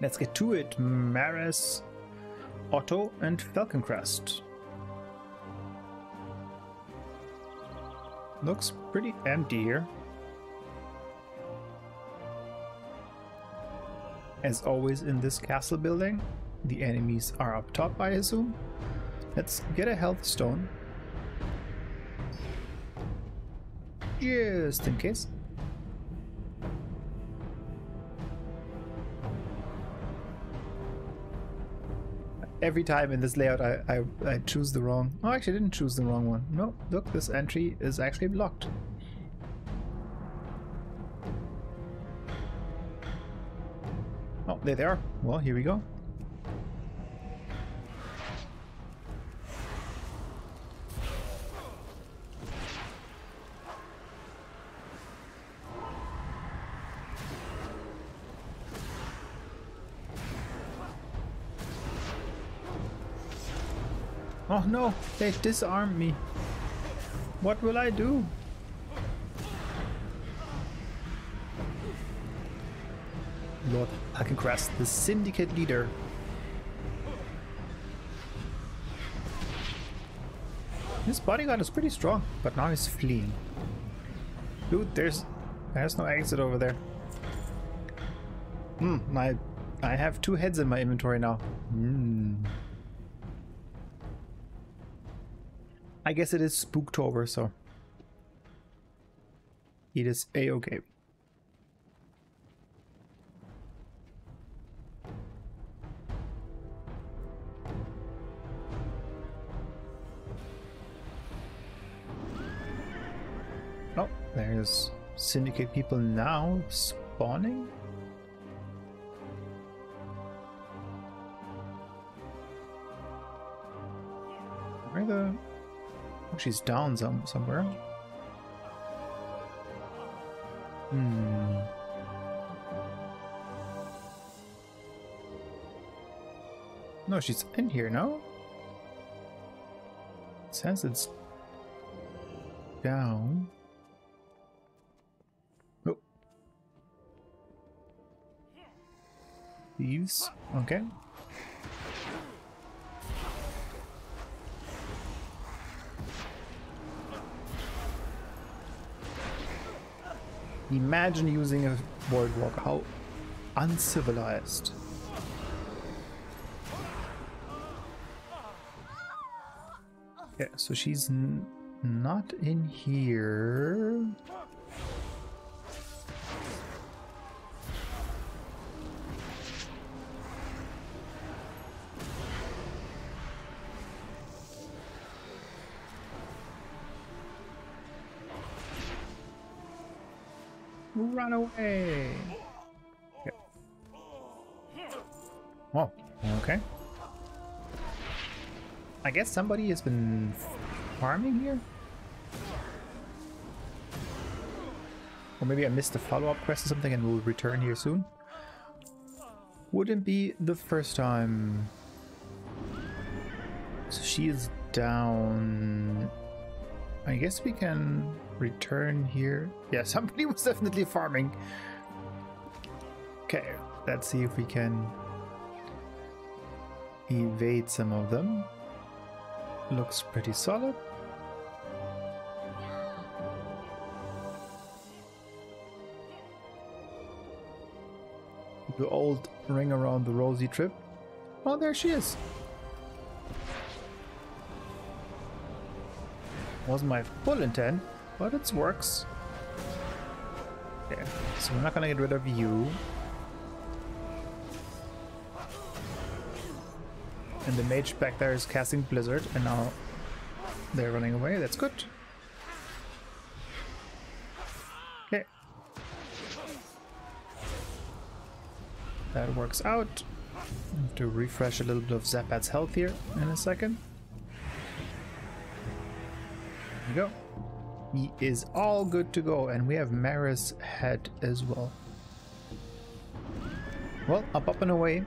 Let's get to it. Maris, Otto, and Falconcrest. Looks pretty empty here. As always in this castle building, the enemies are up top, I assume. Let's get a health stone. Just in case. Every time in this layout I choose the wrong... Oh, actually I didn't choose the wrong one. No, look, this entry is actually blocked. Oh, there they are. Well, here we go. Oh no, they disarmed me. What will I do? Lord Falconcrest, the syndicate leader. His bodyguard is pretty strong, but now he's fleeing. Dude, there's no exit over there. I have 2 heads in my inventory now. I guess it is Spooktober, so it is a-okay. Oh, there's syndicate people now spawning. Where the... Oh, she's down somewhere. No, she's in here, no? It says it's down. Oh. Thieves. Okay. Imagine using a boardwalk. How uncivilized. Yeah, so she's not in here. Run away! Okay. Oh, okay. I guess somebody has been farming here? Or maybe I missed a follow-up quest or something and will return here soon. Wouldn't be the first time. So she is down. I guess we can return here. Yeah, somebody was definitely farming. Okay, let's see if we can evade some of them. Looks pretty solid. The old ring around the rosy trip. Oh, there she is. Wasn't my full intent, but it works. Okay, so we're not gonna get rid of you. And the mage back there is casting Blizzard, and now they're running away. That's good. Okay. That works out. Have to refresh a little bit of Zapat's health here in a second. There we go. He is all good to go, and we have Mara's head as well. Well, up and away.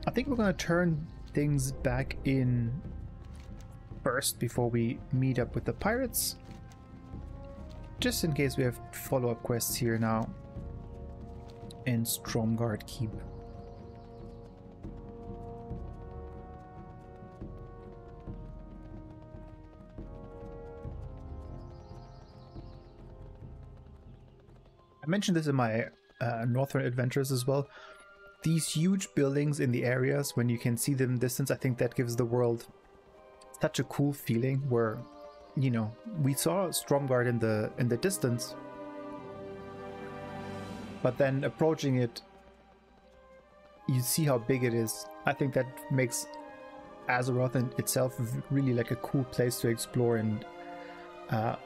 I think we're gonna turn things back in first before we meet up with the pirates. Just in case we have follow-up quests here now in Stromgarde Keep. I mentioned this in my Northern Adventures as well. These huge buildings in the areas, when you can see them in distance, I think that gives the world such a cool feeling where, you know, we saw Stromgarde in the distance, but then approaching it, you see how big it is. I think that makes Azeroth in itself really like a cool place to explore, and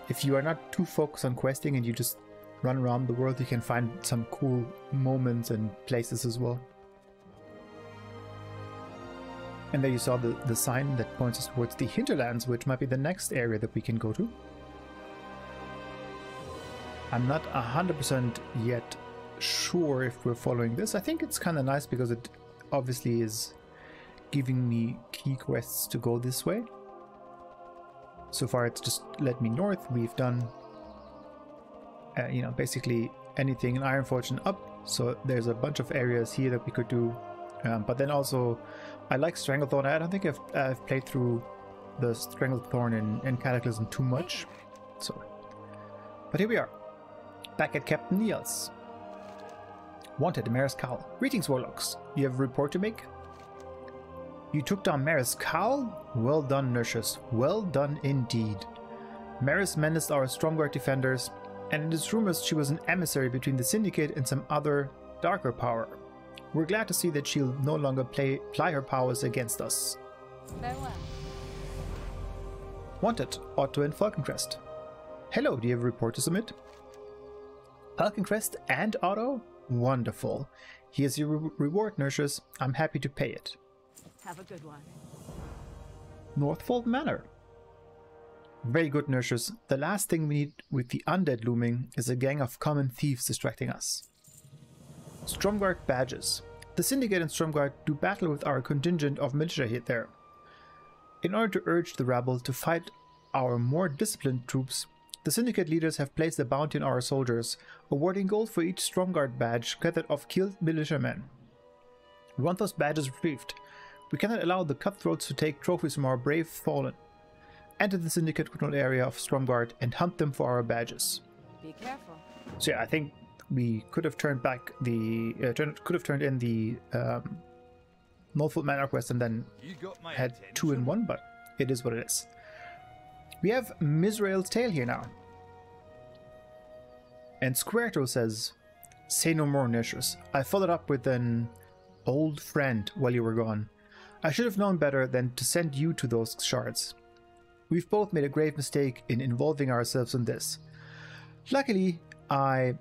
if you are not too focused on questing and you just run around the world, you can find some cool moments and places as well. And there you saw the sign that points us towards the hinterlands, which might be the next area that we can go to. I'm not 100% yet sure if we're following this. I think it's kind of nice because it obviously is giving me key quests to go this way. So far it's just led me north. We've done you know, basically anything in Ironforge and up, so there's a bunch of areas here that we could do, but then also I like Stranglethorn. I don't think I've played through the Stranglethorn in Cataclysm too much, so, but here we are, back at Captain Niels. Wanted, Maris Cowl. Greetings, Warlocks. You have a report to make? You took down Maris Cowl? Well done, Nurses. Well done indeed. Maris menaced our Stromgarde defenders, and it is rumored she was an emissary between the Syndicate and some other darker power. We're glad to see that she'll no longer ply her powers against us. Farewell. Wanted, Otto and Falkencrest. Hello, do you have a report to submit? Falkencrest and Otto? Wonderful. Here's your reward, Nurses. I'm happy to pay it. Have a good one. Northfold Manor. Very good, Nurses. The last thing we need with the undead looming is a gang of common thieves distracting us. Stromgarde badges. The Syndicate and Stromgarde do battle with our contingent of militia here there. In order to urge the rabble to fight our more disciplined troops, the Syndicate leaders have placed a bounty on our soldiers, awarding gold for each Stromgarde badge gathered of killed militiamen. We want those badges retrieved. We cannot allow the cutthroats to take trophies from our brave fallen. Enter the Syndicate controlled area of Stromgarde and hunt them for our badges. Be careful. So yeah, I think we could have turned back the could have turned in the Northfold Manor quest and then had attention. 2 in 1, but it is what it is. We have Mizrael's Tale here now. And Squerto says, "Say no more, Nishus. I followed up with an old friend while you were gone. I should have known better than to send you to those shards. We've both made a grave mistake in involving ourselves in this. Luckily, I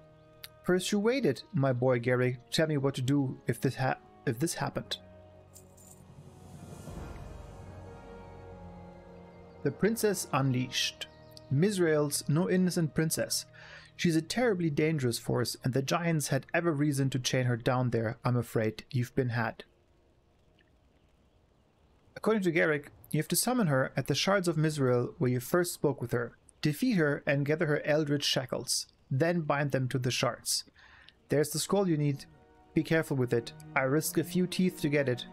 persuaded my boy Garrick to tell me what to do if this happened." The Princess Unleashed. Mizrael's no innocent princess. She's a terribly dangerous force, and the giants had every reason to chain her down there. I'm afraid you've been had. According to Garrick, you have to summon her at the Shards of Mizrael where you first spoke with her, defeat her and gather her eldritch shackles, then bind them to the shards. There's the scroll you need. Be careful with it. I risk a few teeth to get it.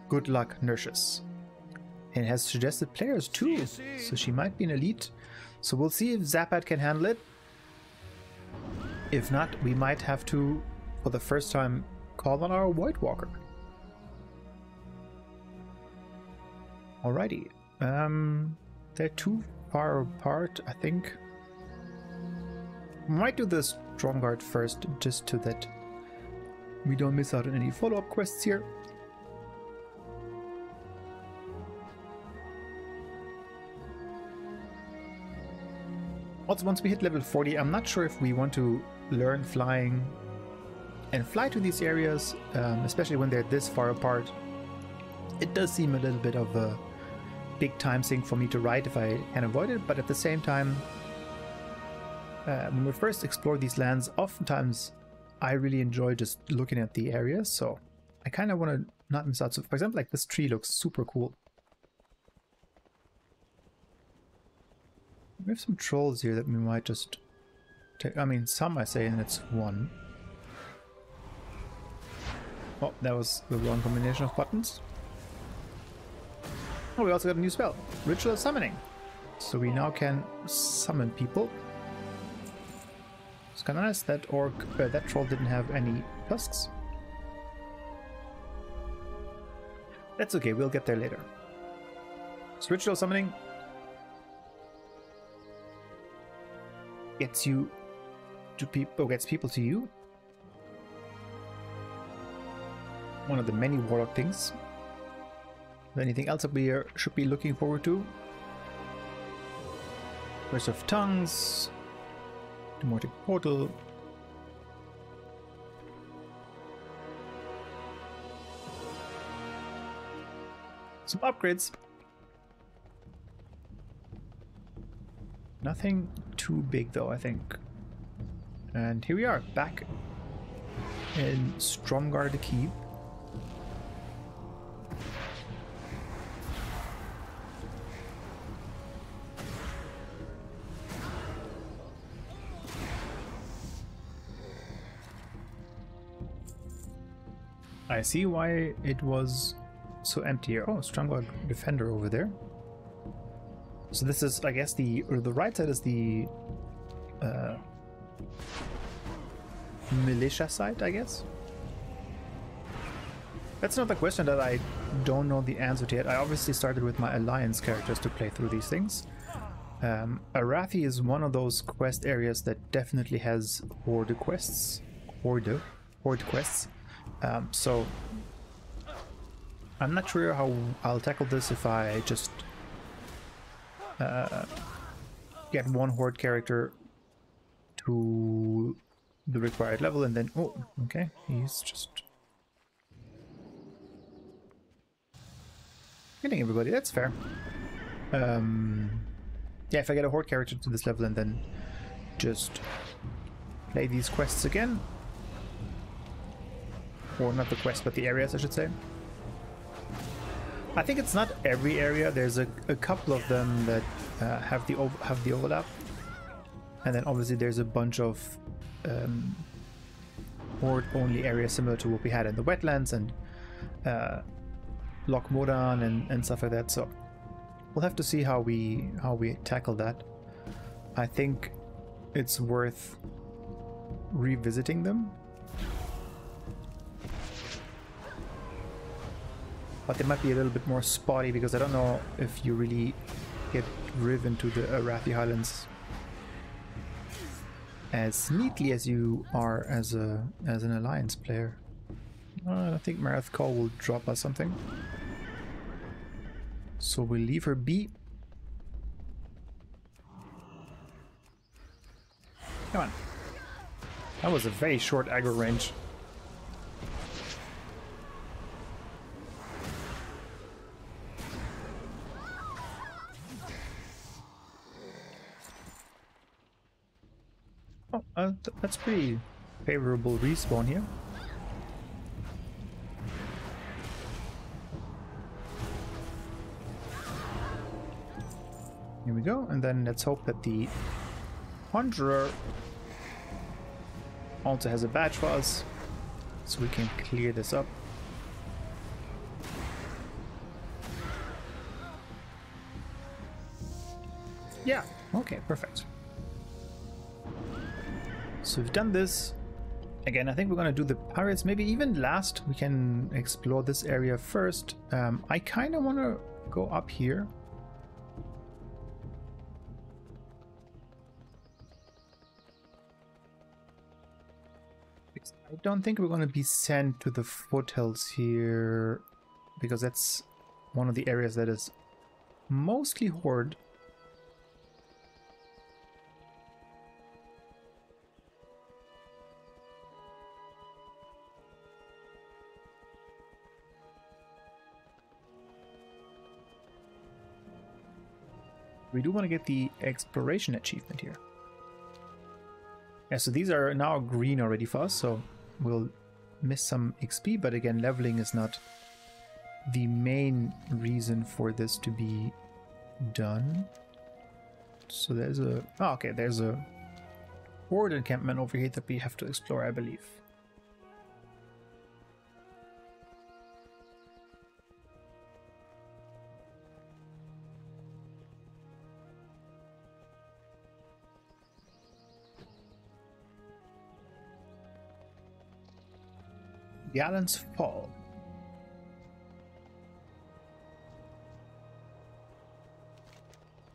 Good luck, Nurses. And it has suggested players too, so she might be an elite. So we'll see if Zapad can handle it. If not, we might have to, for the first time, call on our White Walker. Alrighty. They're too far apart, I think. Might do the Stromgarde first, just so that we don't miss out on any follow-up quests here. Also, once we hit level 40, I'm not sure if we want to learn flying and fly to these areas, especially when they're this far apart. It does seem a little bit of a big time sink for me to ride if I can avoid it, but at the same time, when we first explore these lands, oftentimes I really enjoy just looking at the areas, so I kind of want to not miss out. So for example, like this tree looks super cool. We have some trolls here that we might just take. I mean, some I say, and it's one. Oh, that was the wrong combination of buttons. Oh, we also got a new spell, Ritual Summoning. So we now can summon people. It's kind of nice that that troll didn't have any tusks. That's okay, we'll get there later. So ritual summoning gets you to people, gets people to you. One of the many warlock things. Anything else that we should be looking forward to? Curse of Tongues, Demonic Portal. Some upgrades. Nothing too big though, I think. And here we are, back in Stromgarde Keep. I see why it was so empty here. Oh, Stromgarde Defender over there. So this is, I guess, the right side is the militia side, I guess. That's another question that I don't know the answer to yet. I obviously started with my alliance characters to play through these things. Arathi is one of those quest areas that definitely has horde quests. Horde quests. So I'm not sure how I'll tackle this if I just get one horde character to the required level and then okay, he's just hitting everybody. That's fair. Yeah, if I get a horde character to this level and then just play these quests again. Or not the quest, but the areas, I should say. I think it's not every area. There's a couple of them that have the overlap, and then obviously there's a bunch of horde-only areas similar to what we had in the wetlands and Loch Moran and stuff like that. So we'll have to see how we tackle that. I think it's worth revisiting them. But they might be a little bit more spotty because I don't know if you really get driven to the Arathi Highlands as neatly as you are as an alliance player. I think Marath Call will drop us something. So we'll leave her be. Come on. That was a very short aggro range. That's pretty favorable respawn here. Here we go, and then let's hope that the Conjurer also has a badge for us, so we can clear this up. Yeah, okay, perfect. So we've done this. Again, I think we're going to do the pirates maybe even last. We can explore this area first. I kind of want to go up here. I don't think we're going to be sent to the foothills here because that's one of the areas that is mostly horde. We do want to get the exploration achievement here. Yeah, so these are now green already for us, so we'll miss some XP, but again, leveling is not the main reason for this to be done. So there's a... oh, okay, there's a horde encampment over here that we have to explore, I believe. Gallant's Fall.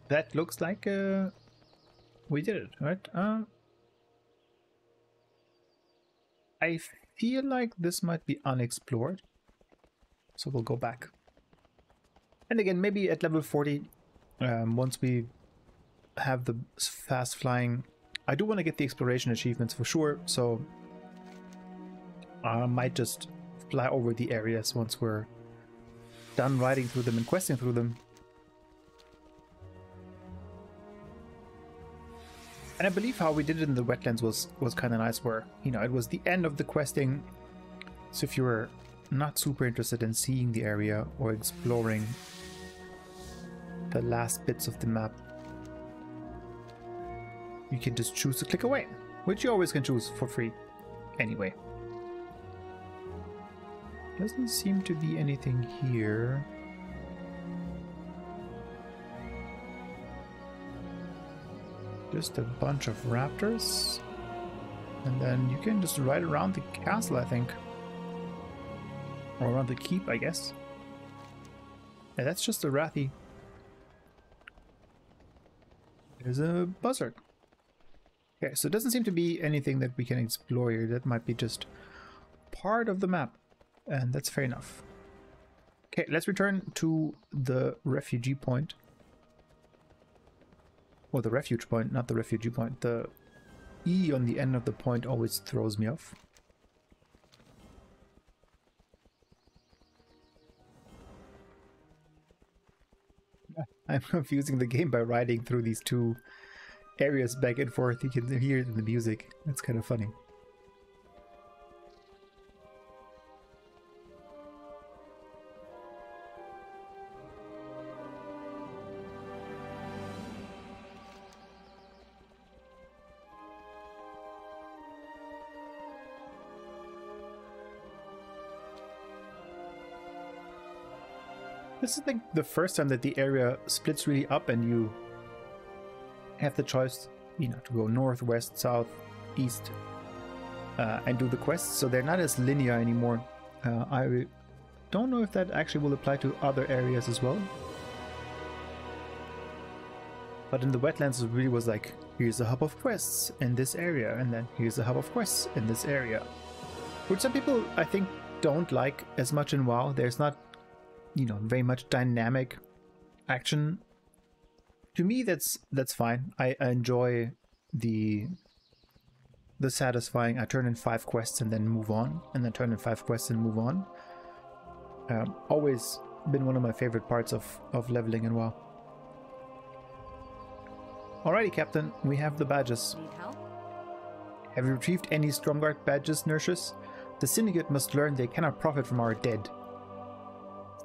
That looks like we did it, right? I feel like this might be unexplored, so we'll go back. And again, maybe at level 40, once we have the fast flying, I do want to get the exploration achievements for sure, so I might just fly over the areas once we're done riding through them and questing through them. And I believe how we did it in the wetlands was kind of nice, where, you know, it was the end of the questing, so if you were not super interested in seeing the area or exploring the last bits of the map, you can just choose to click away, which you always can choose for free anyway. Doesn't seem to be anything here. Just a bunch of raptors. And then you can just ride around the castle, I think. Or around the keep, I guess. Yeah, that's just Arathi. There's a buzzard. Okay, so it doesn't seem to be anything that we can explore here. That might be just part of the map. And that's fair enough. Okay, let's return to the Refuge Pointe. Or the Refuge Point, not the Refuge Point. The E on the end of the point always throws me off. I'm confusing the game by riding through these two areas back and forth. You can hear it in the music. That's kind of funny. This is like the first time that the area splits really up and you have the choice, you know, to go north, west, south, east, and do the quests. So they're not as linear anymore. I don't know if that actually will apply to other areas as well. But in the wetlands, it really was like, here's a hub of quests in this area, and then here's a hub of quests in this area. Which some people, I think, don't like as much in WoW. There's not, you know, very much dynamic action. To me, that's fine. I enjoy the satisfying, I turn in 5 quests and then move on, and then turn in 5 quests and move on. Always been one of my favorite parts of leveling in WoW. Alrighty, Captain, we have the badges. Need help? Have you retrieved any Stromgarde badges, nurses? The Syndicate must learn they cannot profit from our dead.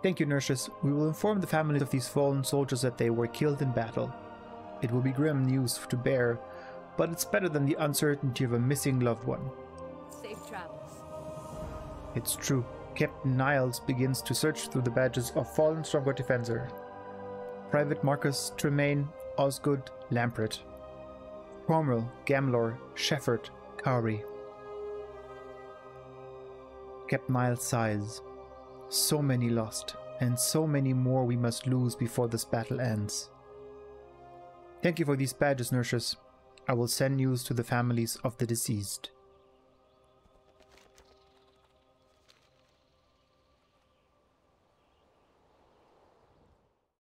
Thank you, nurses. We will inform the families of these fallen soldiers that they were killed in battle. It will be grim news to bear, but it's better than the uncertainty of a missing loved one. Safe travels. It's true. Captain Niles begins to search through the badges of fallen Stromgarde defender. Private Marcus, Tremaine, Osgood, Lampret. Cromwell, Gamlor, Shefford, Cowrie. Captain Niles sighs. So many lost, and so many more we must lose before this battle ends. Thank you for these badges, nurses. I will send news to the families of the deceased.